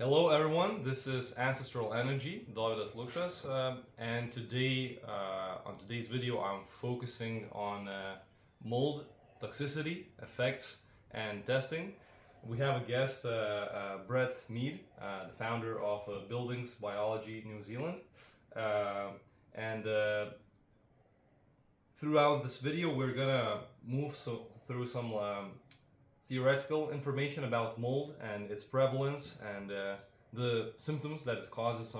Hello everyone, this is Ancestral Energy, Dovydas Lukšas, and today, on today's video, I'm focusing on mold toxicity, effects, and testing. We have a guest, Brett Mead, the founder of Buildings Biology New Zealand, and throughout this video, we're gonna move through some theoretical information about mold and its prevalence and the symptoms that it causes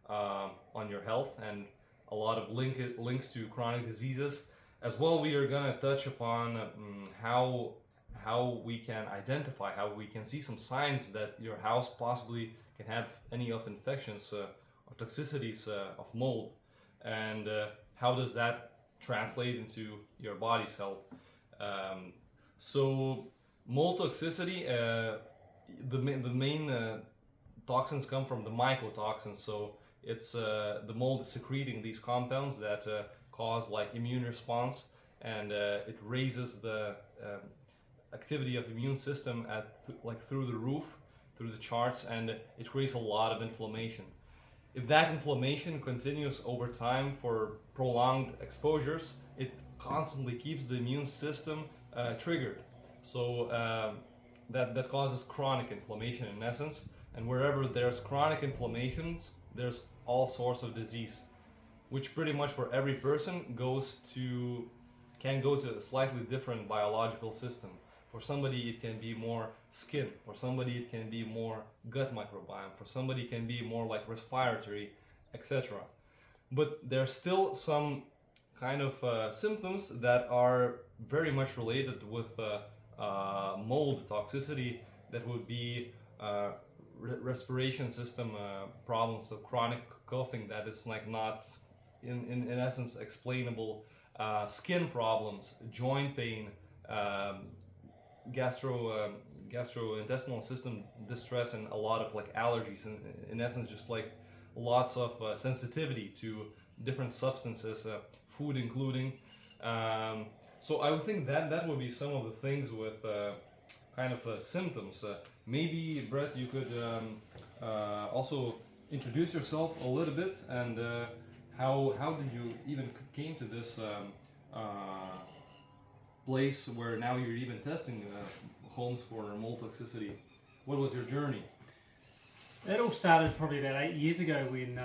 on your health, and a lot of links to chronic diseases. As well, we are going to touch upon how we can identify, how we can see some signs that your house possibly can have any of infections or toxicities of mold, and how does that translate into your body's health. So mold toxicity, the main toxins come from the mycotoxins. So it's the mold is secreting these compounds that cause like immune response, and it raises the activity of immune system through the roof, through the charts, and it creates a lot of inflammation. If that inflammation continues over time for prolonged exposures, it constantly keeps the immune system triggered. So that causes chronic inflammation in essence, and wherever there's chronic inflammations, there's all sorts of disease, which pretty much for every person can go to a slightly different biological system. For somebody it can be more skin, for somebody it can be more gut microbiome, for somebody it can be more like respiratory, etc. But there's still some kind of symptoms that are very much related with mold toxicity, that would be respiration system problems, so chronic coughing that is like not in essence explainable, skin problems, joint pain, gastrointestinal system distress, and a lot of like allergies, and in essence just like lots of sensitivity to different substances, food including. So I would think that would be some of the things with kind of symptoms. Maybe Brett, you could also introduce yourself a little bit, and how did you even came to this place where now you're even testing homes for mold toxicity? What was your journey? It all started probably about 8 years ago when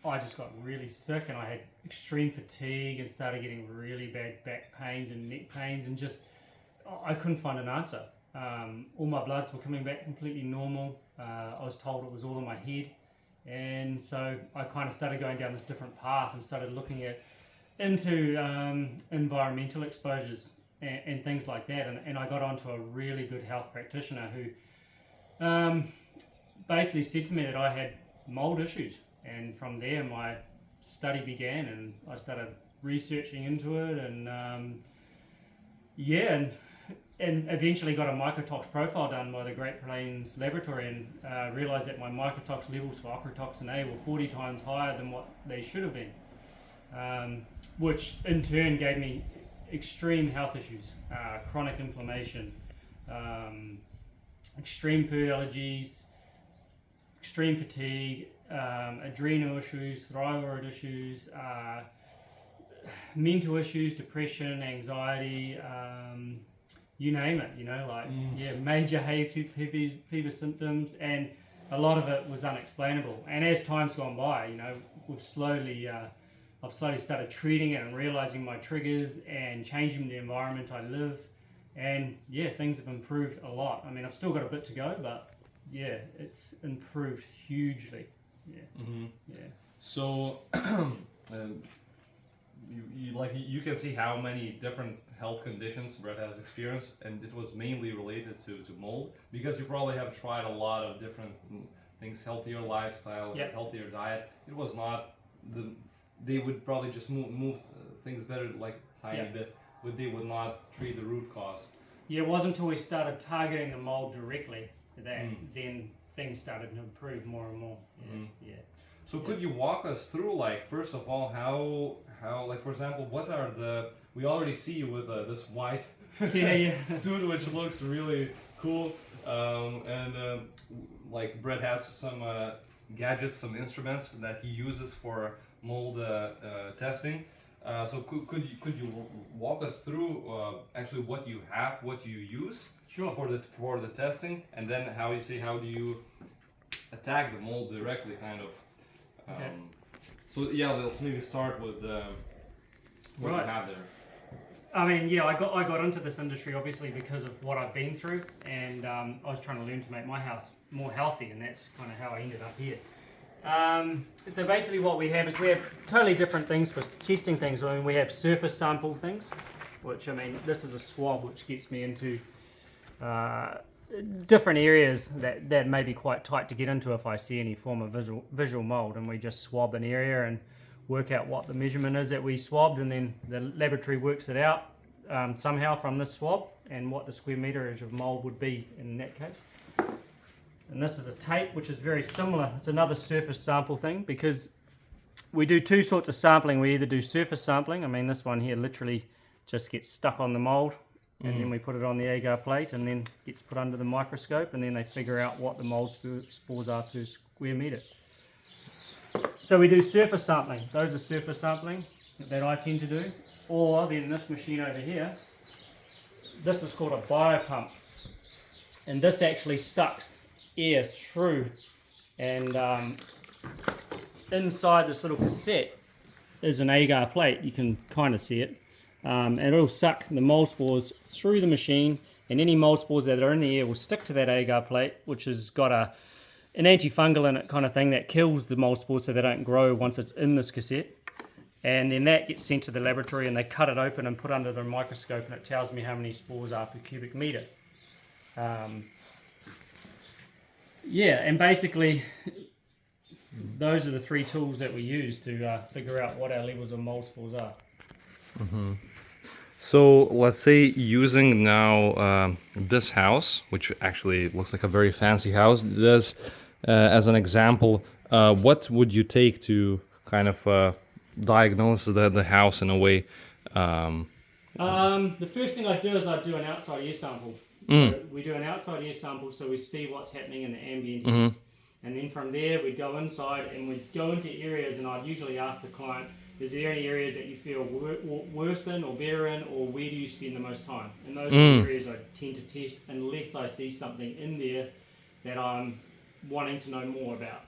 I just got really sick, and I had extreme fatigue and started getting really bad back pains and neck pains, and just I couldn't find an answer. All my bloods were coming back completely normal. I was told it was all in my head, and so I kind of started going down this different path and started looking into environmental exposures and things like that, and I got onto a really good health practitioner who basically said to me that I had mold issues. And from there, my study began, and I started researching into it, and and eventually got a mycotox profile done by the Great Plains Laboratory, and realised that my mycotox levels for ochratoxin A were 40 times higher than what they should have been, which in turn gave me extreme health issues, chronic inflammation, extreme food allergies, extreme fatigue, adrenal issues, thyroid issues, mental issues, depression, anxiety, you name it, major hay fever symptoms, and a lot of it was unexplainable. And as time's gone by, I've slowly started treating it and realizing my triggers and changing the environment I live, and things have improved a lot. I mean, I've still got a bit to go, but it's improved hugely. So you can see how many different health conditions Brett has experienced, and it was mainly related to mold, because you probably have tried a lot of different things, healthier lifestyle, healthier diet. It was not they would probably just move things better like tiny bit, but they would not treat the root cause. It wasn't until we started targeting the mold directly that then things started to improve more and more. So could you walk us through, like, first of all, how like, for example, what are we already see you with this white suit, which looks really cool. Like Brett has some gadgets, some instruments that he uses for mold testing. So could you walk us through actually what you have, what you use Sure. for the testing, and then how do you attack the mold directly, kind of. Okay. So yeah, let's maybe start with what you have there. I mean, yeah, I got into this industry obviously because of what I've been through, and I was trying to learn to make my house more healthy, and that's kind of how I ended up here. So basically what we have is we have totally different things for testing things. I mean, we have surface sample things, which, I mean, this is a swab which gets me into different areas that may be quite tight to get into if I see any form of visual mold, and we just swab an area and work out what the measurement is that we swabbed, and then the laboratory works it out somehow from this swab and what the square meterage of mold would be in that case. And this is a tape, which is very similar. It's another surface sample thing, because we do two sorts of sampling. We either do surface sampling, I mean this one here literally just gets stuck on the mold, and then we put it on the agar plate and then gets put under the microscope, and then they figure out what the mold spores are per square meter. So we do surface sampling. Those are surface sampling that I tend to do. Or then this machine over here, this is called a biopump, and this actually sucks air through, and inside this little cassette is an agar plate. You can kind of see it, and it'll suck the mold spores through the machine, and any mold spores that are in the air will stick to that agar plate, which has got an antifungal in it kind of thing that kills the mold spores so they don't grow once it's in this cassette. And then that gets sent to the laboratory, and they cut it open and put under the microscope, and it tells me how many spores are per cubic meter. Yeah, and basically those are the three tools that we use to figure out what our levels of mold spores are. Mm-hmm. So let's say using now this house, which actually looks like a very fancy house, does as an example, what would you take to kind of diagnose the house in a way? The first thing I do is I do an outside air sample. So we do an outside air sample, so we see what's happening in the ambient air. And then from there we go inside and we go into areas, and I'd usually ask the client, is there any areas that you feel worse in or better in, or where do you spend the most time? And those are the areas I tend to test unless I see something in there that I'm wanting to know more about.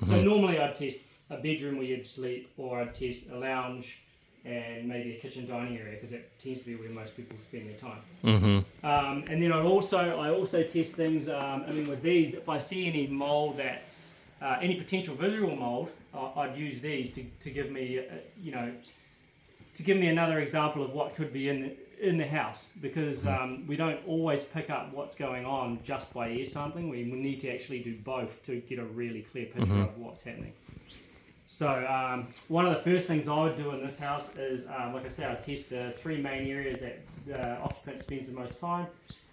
So normally I'd test a bedroom where you'd sleep, or I'd test a lounge and maybe a kitchen dining area, because that tends to be where most people spend their time. And then I also test things. I mean, with these, if I see any mold that any potential visual mold, I'd use these to give me to give me another example of what could be in the house, because we don't always pick up what's going on just by air sampling. We need to actually do both to get a really clear picture of what's happening. So one of the first things I would do in this house is, like I said, I'd test the three main areas that the occupant spends the most time,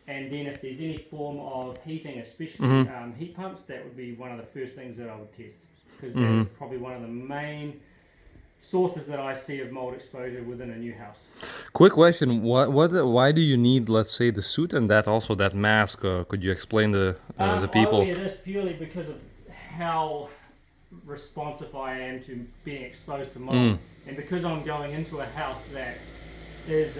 and then if there's any form of heating, especially heat pumps, that would be one of the first things that I would test, because that's probably one of the main sources that I see of mold exposure within a new house. Quick question: why do you need, let's say, the suit and that mask? Could you explain the people? Oh yeah, that's purely because of how responsive I am to being exposed to mold, and because I'm going into a house that is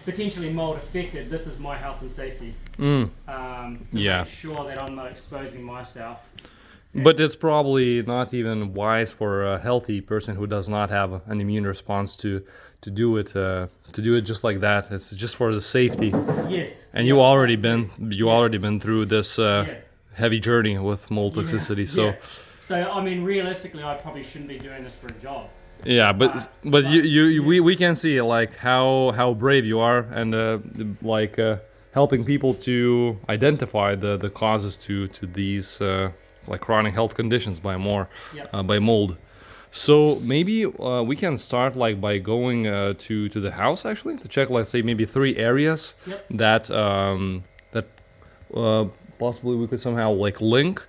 potentially mold affected, this is my health and safety to make sure that I'm not exposing myself. But it's probably not even wise for a healthy person who does not have an immune response to do it just like that. It's just for the safety. Yes. And you already been through this heavy journey with mold toxicity. So. So I mean, realistically, I probably shouldn't be doing this for a job. Yeah, but we can see like how brave you are, and helping people to identify the causes to these like chronic health conditions by mold. So maybe we can start like by going to the house actually to check, let's say, maybe 3 areas that possibly we could somehow like link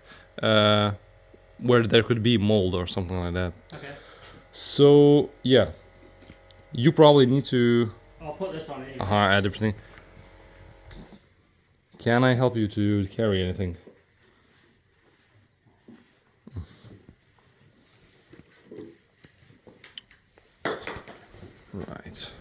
where there could be mold or something like that. Okay. So yeah, you probably need to. I'll put this on here. Add everything. Can I help you to carry anything? Right.